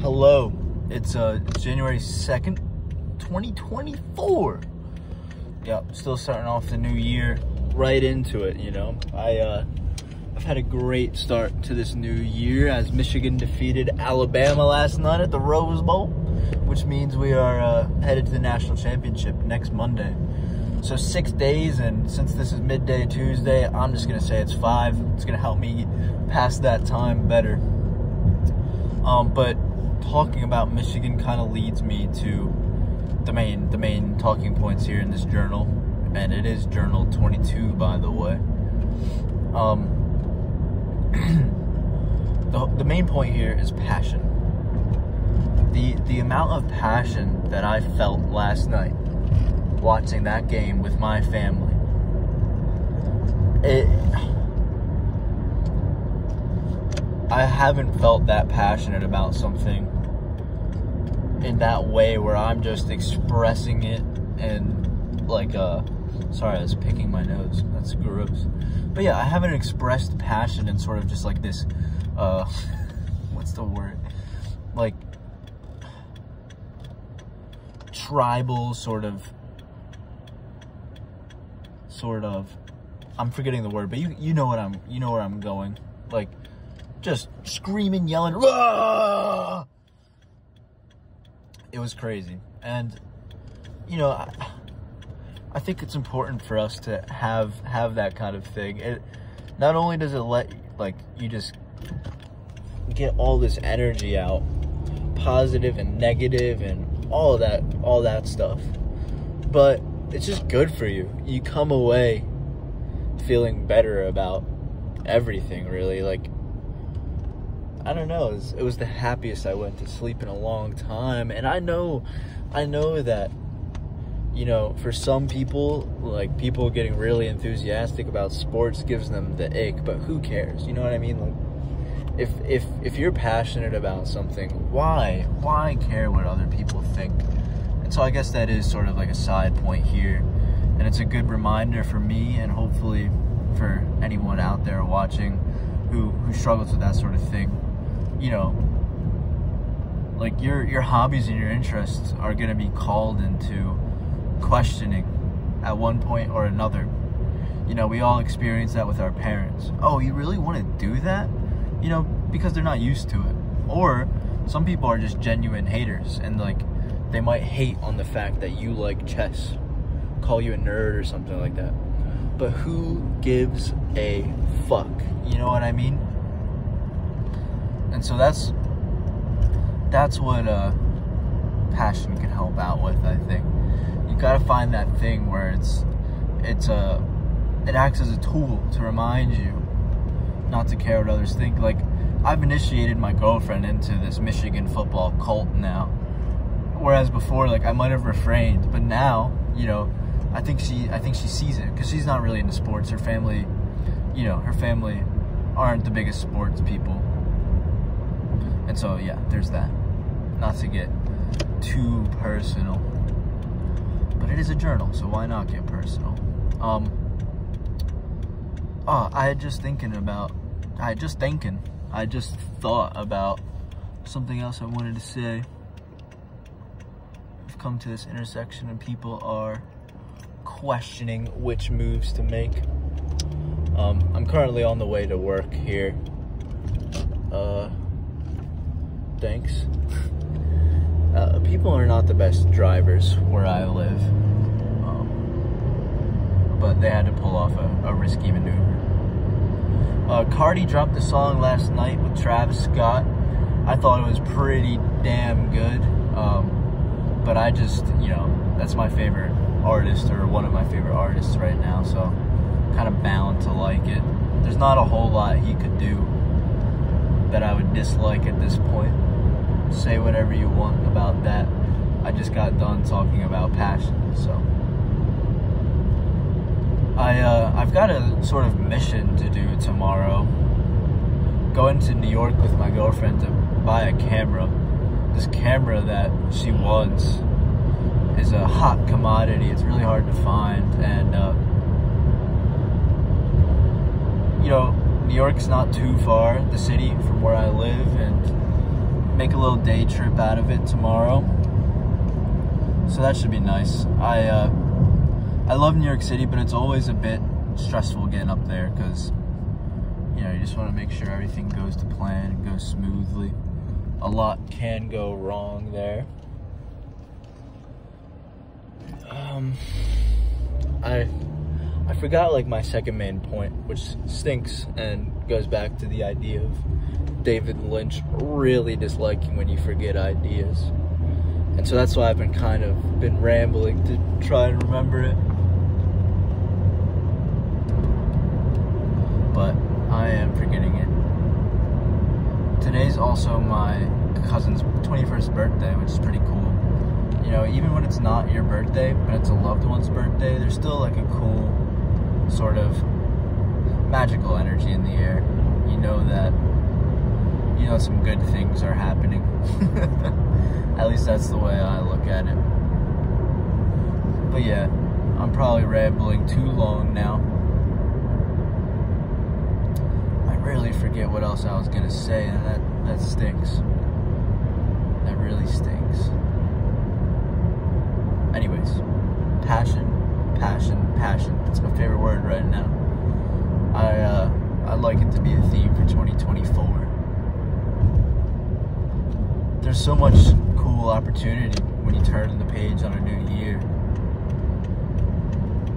Hello, it's January 2nd, 2024. Yeah, still starting off the new year, right into it, you know. I've had a great start to this new year as Michigan defeated Alabama last night at the Rose Bowl, which means we are headed to the national championship next Monday. So 6 days, and since this is midday Tuesday, I'm just gonna say it's 5. It's gonna help me pass that time better. But talking about Michigan kind of leads me to the main talking points here in this journal, and it is journal 22, by the way. The main point here is passion. The amount of passion that I felt last night watching that game with my family, I haven't felt that passionate about something in that way where I'm just expressing it and like sorry, I was picking my nose. That's gross. But yeah, I haven't expressed passion in sort of just like this what's the word? Like tribal sort of I'm forgetting the word, but you know where I'm going. Like just screaming, yelling, "Rah!" It was crazy. And you know, I think it's important for us to have that kind of thing. It not only does it let like you just get all this energy out, positive and negative and all that stuff, but it's just good for you. You come away feeling better about everything, really. Like, I don't know, it was the happiest I went to sleep in a long time. And I know that, you know, for some people, like, people getting really enthusiastic about sports gives them the ick, but who cares? You know what I mean? Like, if you're passionate about something, why care what other people think? And so I guess that is sort of like a side point here, and it's a good reminder for me, and hopefully for anyone out there watching who struggles with that sort of thing. You know, like your hobbies and your interests are going to be called into questioning at one point or another. You know, we all experience that with our parents. Oh, you really want to do that? You know, because they're not used to it. Or some people are just genuine haters, and like they might hate on the fact that you like chess, call you a nerd or something like that. But who gives a fuck? You know what I mean? And so that's what passion can help out with, I think. You gotta find that thing where it acts as a tool to remind you not to care what others think. Like, I've initiated my girlfriend into this Michigan football cult now, whereas before, like, I might have refrained, but now, you know, I think she sees it, because she's not really into sports. Her family aren't the biggest sports people. And so, yeah, there's that. Not to get too personal, but it is a journal, so why not get personal? I just thought about something else I wanted to say. I've come to this intersection and people are questioning which moves to make. I'm currently on the way to work here. Thanks. People are not the best drivers where I live, but they had to pull off a risky maneuver. Cardi dropped the song last night with Travis Scott. I thought it was pretty damn good, but I just, you know, that's my favorite artist, or one of my favorite artists right now, so I'm kind of bound to like it. There's not a whole lot he could do that I would dislike at this point. Say whatever you want about that. I just got done talking about passion, so I've got a sort of mission to do tomorrow. Going to New York with my girlfriend to buy a camera. This camera that she wants is a hot commodity. It's really hard to find, and you know, New York's not too far, the city, from where I live, and make a little day trip out of it tomorrow. So that should be nice. I love New York City, but it's always a bit stressful getting up there because, you know, you just want to make sure everything goes to plan and goes smoothly. A lot can go wrong there. I forgot like my second main point, which stinks and goes back to the idea of David Lynch really disliking when you forget ideas. And so that's why I've been rambling to try and remember it. But I am forgetting it. Today's also my cousin's 21st birthday, which is pretty cool. You know, even when it's not your birthday, but it's a loved one's birthday, there's still like a cool sort of magical energy in the air. You know that, you know, some good things are happening. At least that's the way I look at it. But yeah, I'm probably rambling too long now. I really forget what else I was gonna say, and that stinks. That really stinks. Anyways, passion. It's my favorite word right now. I'd like it to be a theme for 2024. There's so much cool opportunity when you turn the page on a new year.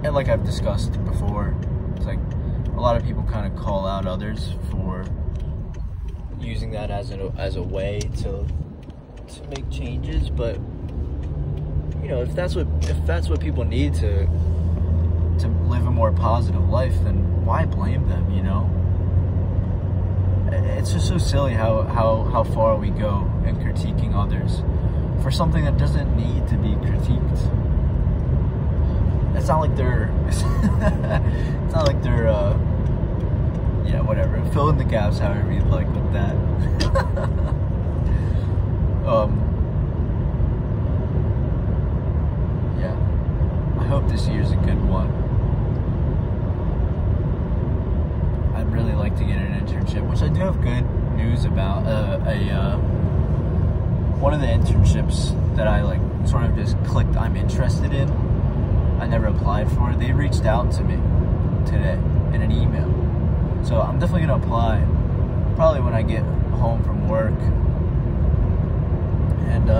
And like I've discussed before, it's like a lot of people kind of call out others for using that as a way to make changes, but you know, if that's what people need to live a more positive life, then why blame them, you know? It's just so silly how far we go in critiquing others for something that doesn't need to be critiqued. It's not like they're yeah, whatever. Fill in the gaps however you'd like with that. Yeah. I hope this year's a good one. I'd really like to get an internship, which I do have good news about. One of the internships that I like sort of just clicked I'm interested in, I never applied for. They reached out to me today in an email. So I'm definitely gonna apply probably when I get home from work. And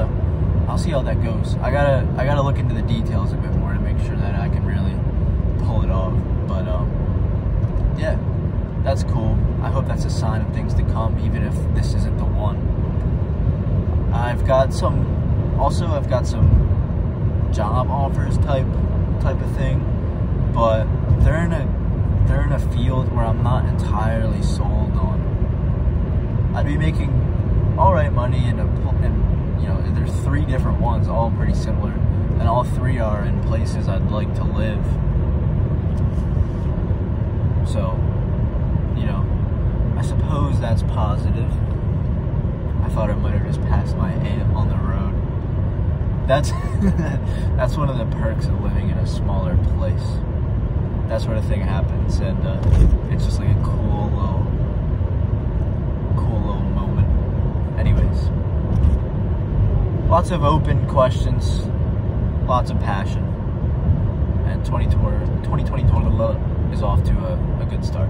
I'll see how that goes. I gotta look into the details a bit more to make sure that I can really pull it off. But yeah, that's cool. I hope that's a sign of things to come, even if this isn't the one. I've got some job offers type of thing, but they're in a field where I'm not entirely sold on. I'd be making all right money and you know, there's 3 different ones, all pretty similar, and all 3 are in places I'd like to live. So, you know, I suppose that's positive. I thought I might have just passed my aunt on the road. That's one of the perks of living in a smaller place. That sort of thing happens, and it's just like a cool little moment. Anyways, lots of open questions, lots of passion, and 2020 is off to a good start.